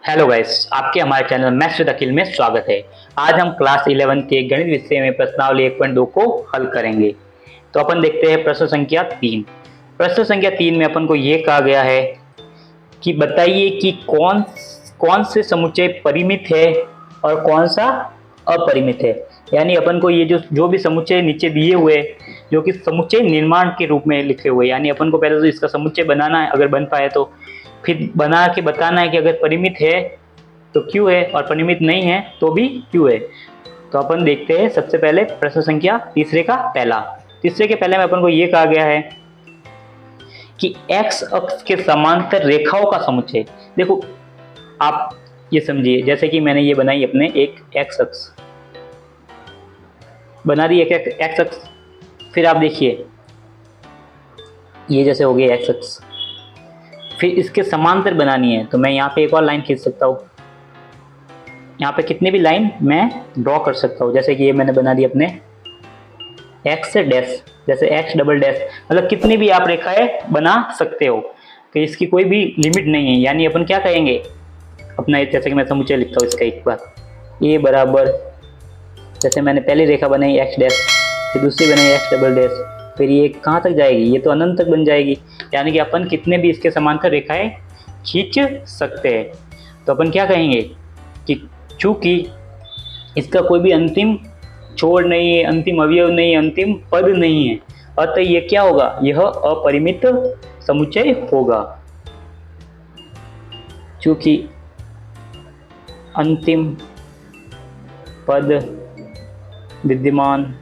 Hello guys, आपके हमारे channel maths with अखिल में स्वागत है। आज हम क्लास 11 के गणित विषय में प्रश्नावली 1.2 को हल करेंगे। तो अपन देखते हैं प्रश्न संख्या 3। प्रश्न संख्या 3 में अपन को ये कहा गया है कि बताइए कि कौन कौन से समुच्चय परिमित है और कौन सा अपरिमित है। यानी अपन को ये जो भी समुच्चय नीचे दिए हुए जो कि समुच्चय निर्माण के रूप में लिखे हुए, यानी अपन को पहले तो इसका समुच्चय बनाना है, अगर बन पाए तो फिर बना के बताना है कि अगर परिमित है तो क्यों है और परिमित नहीं है तो भी क्यों है। तो अपन देखते हैं सबसे पहले प्रश्न संख्या तीसरे का पहला। तीसरे के पहले में अपन को ये कहा गया है कि x अक्ष के समांतर रेखाओं का समुच्चय। देखो आप ये समझिए, जैसे कि मैंने ये बनाई अपने एक x अक्ष बना दी, एक x अक्ष। फिर आप देखिए ये जैसे हो गया x अक्ष, फिर इसके समांतर बनानी है तो मैं यहाँ पे एक और लाइन खींच सकता हूँ। यहाँ पे कितनी भी लाइन मैं ड्रॉ कर सकता हूँ, जैसे कि ये मैंने बना दी अपने x डैश, जैसे x डबल डैश, मतलब कितनी भी आप रेखाएं बना सकते हो कि इसकी कोई भी लिमिट नहीं है। यानी अपन क्या कहेंगे अपना, जैसे कि मैं समुच्चय लिखता हूँ इसका एक बार, a बराबर, जैसे मैंने पहली रेखा बनाई x डैश, फिर दूसरी बनाई x डबल डैश, फिर ये कहाँ तक जाएगी, ये तो अनंत तक बन जाएगी। यानी कि अपन कितने भी इसके समांतर रेखाएं खींच सकते हैं। तो अपन क्या कहेंगे कि चूंकि इसका कोई भी अंतिम छोर नहीं है, अंतिम अवयव नहीं है, अंतिम पद नहीं है, अतः ये क्या होगा, यह अपरिमित समुच्चय होगा। चूंकि अंतिम पद विद्यमान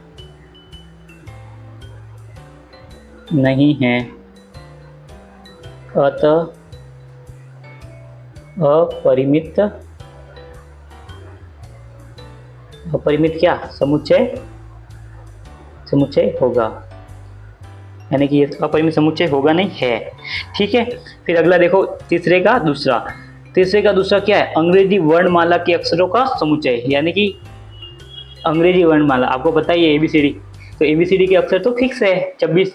नहीं है अतः अपरिमित क्या समुच्चय होगा। यानी कि ये अपरिमित समुच्चय होगा नहीं है। ठीक है, फिर अगला देखो तीसरे का दूसरा क्या है, अंग्रेजी वर्णमाला के अक्षरों का समुच्चय। यानी कि अंग्रेजी वर्णमाला आपको पता ही है ABCD, तो ABCD के अक्षर तो फिक्स है 26।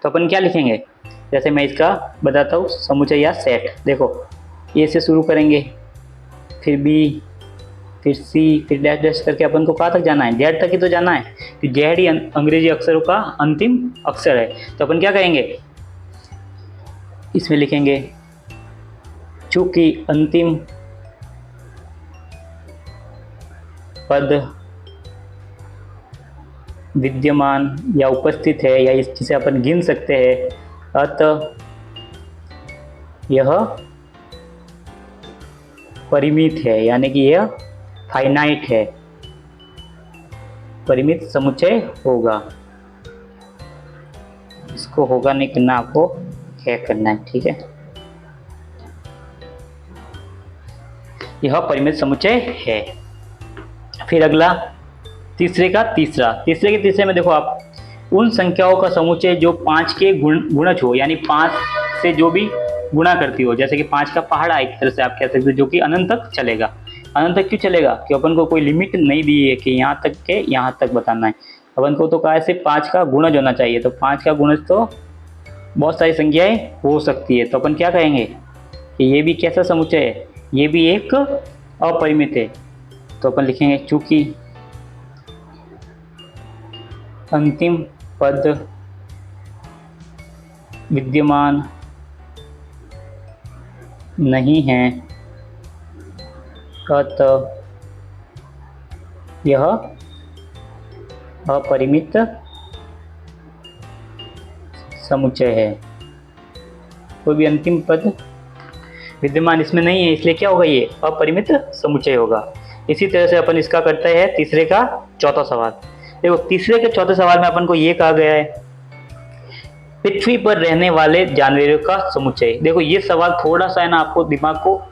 तो अपन क्या लिखेंगे, जैसे मैं इसका बताता हूँ समुच्चय या सेट। देखो A से शुरू करेंगे, फिर B, फिर C, फिर डैश डैश करके अपन को कहाँ तक जाना है, Z तक ही तो जाना है, कि Z ही अंग्रेजी अक्षरों का अंतिम अक्षर है। तो अपन क्या कहेंगे, इसमें लिखेंगे चूंकि अंतिम पद विद्यमान या उपस्थित है, या जिसे अपन गिन सकते हैं, अतः यह परिमित है। यानी कि यह फाइनाइट है, परिमित समुच्चय होगा। इसको होगा नहीं करना, आपको क्या करना है, ठीक है। यह परिमित समुच्चय है। फिर अगला तीसरे के तीसरे में देखो आप, उन संख्याओं का समुच्चय जो 5 के गुणज हो, यानी 5 से जो भी गुणा करती हो, जैसे कि 5 का पहाड़ा एक तरह से आप कह सकते हो, जो कि अनंत तक चलेगा। अनंत तक क्यों चलेगा, कि अपन को कोई लिमिट नहीं दी है कि यहाँ तक के यहाँ तक बताना है। अपन को तो कहा है सिर्फ 5 का गुणज होना चाहिए, तो 5 का गुणज तो बहुत सारी संख्याएं हो सकती है। तो अपन क्या कहेंगे कि ये भी कैसा समुच्चय है, ये भी एक अपरिमित है। तो अपन लिखेंगे चूंकि अंतिम पद विद्यमान नहीं है अतः यह अपरिमित समुच्चय है। कोई भी अंतिम पद विद्यमान इसमें नहीं है, इसलिए क्या होगा, ये अपरिमित समुच्चय होगा। इसी तरह से अपन इसका करते हैं तीसरे का चौथा सवाल। देखो तीसरे के चौथे सवाल में अपन को ये कहा गया है, पृथ्वी पर रहने वाले जानवरों का समुच्चय। देखो ये सवाल थोड़ा सा है ना, आपको दिमाग को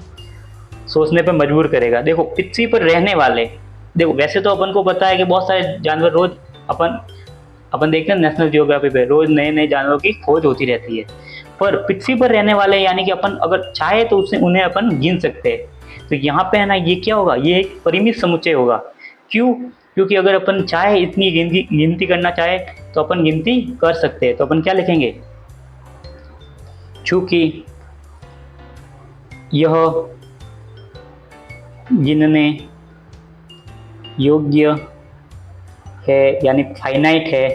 सोचने पे मजबूर करेगा। देखो पृथ्वी पर रहने वाले, देखो वैसे तो अपन को पता है कि बहुत सारे जानवर रोज अपन देखते हैं नेशनल जियोग्राफी पे, रोज नए नए जानवरों की खोज होती रहती है। पर पृथ्वी पर रहने वाले यानी कि अपन अगर चाहे तो उन्हें अपन गिन सकते हैं। तो यहाँ पे है ना, ये क्या होगा, ये एक परिमित समुच्चय होगा। क्यों, क्योंकि अगर अपन चाहे इतनी गिनती करना चाहे तो अपन गिनती कर सकते हैं। तो अपन क्या लिखेंगे, चूंकि यह जिनने योग्य है यानी फाइनाइट है,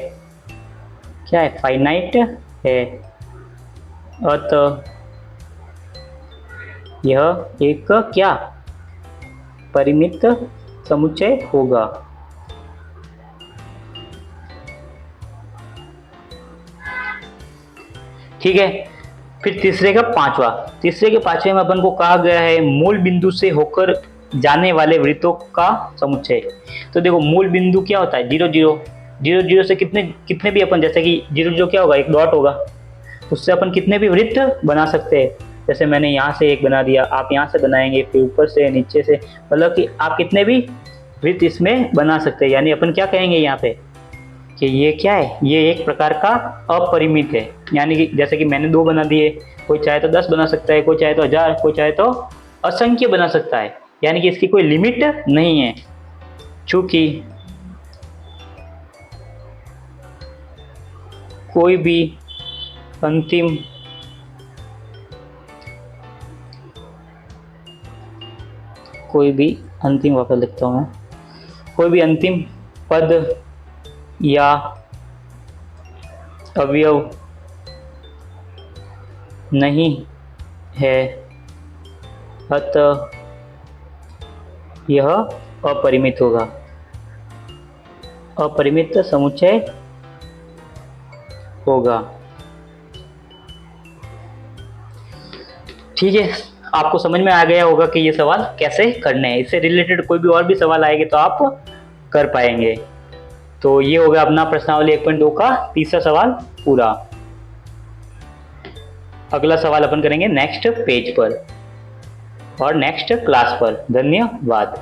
क्या है फाइनाइट है, अतः यह एक क्या परिमित समुच्चय होगा। ठीक है, फिर तीसरे के पांचवे में अपन को कहा गया है मूल बिंदु से होकर जाने वाले वृत्तों का समुच्चय। तो देखो मूल बिंदु क्या होता है, 0 0 0 0 से कितने भी अपन, जैसे कि 0 0 क्या होगा, एक डॉट होगा, उससे अपन कितने भी वृत्त बना सकते हैं। जैसे मैंने यहाँ से एक बना दिया, आप यहाँ से बनाएंगे, फिर ऊपर से नीचे से, मतलब कि आप कितने भी वृत्त इसमें बना सकते हैं। यानी अपन क्या कहेंगे यहाँ पे कि ये क्या है, ये एक प्रकार का अपरिमित है। यानी कि जैसे कि मैंने 2 बना दिए, कोई चाहे तो 10 बना सकता है, कोई चाहे तो 1000, कोई चाहे तो असंख्य बना सकता है। यानी कि इसकी कोई लिमिट नहीं है, चूंकि कोई भी अंतिम वापस लिखता हूँ मैं, कोई भी अंतिम पद या अवयव नहीं है, अतः यह अपरिमित होगा, अपरिमित समुच्चय होगा। ठीक है, आपको समझ में आ गया होगा कि ये सवाल कैसे करने हैं। इससे रिलेटेड कोई भी और भी सवाल आएंगे तो आप कर पाएंगे। तो ये हो गया अपना प्रश्नावली 1.2 का तीसरा सवाल पूरा। अगला सवाल अपन करेंगे नेक्स्ट पेज पर और नेक्स्ट क्लास पर। धन्यवाद।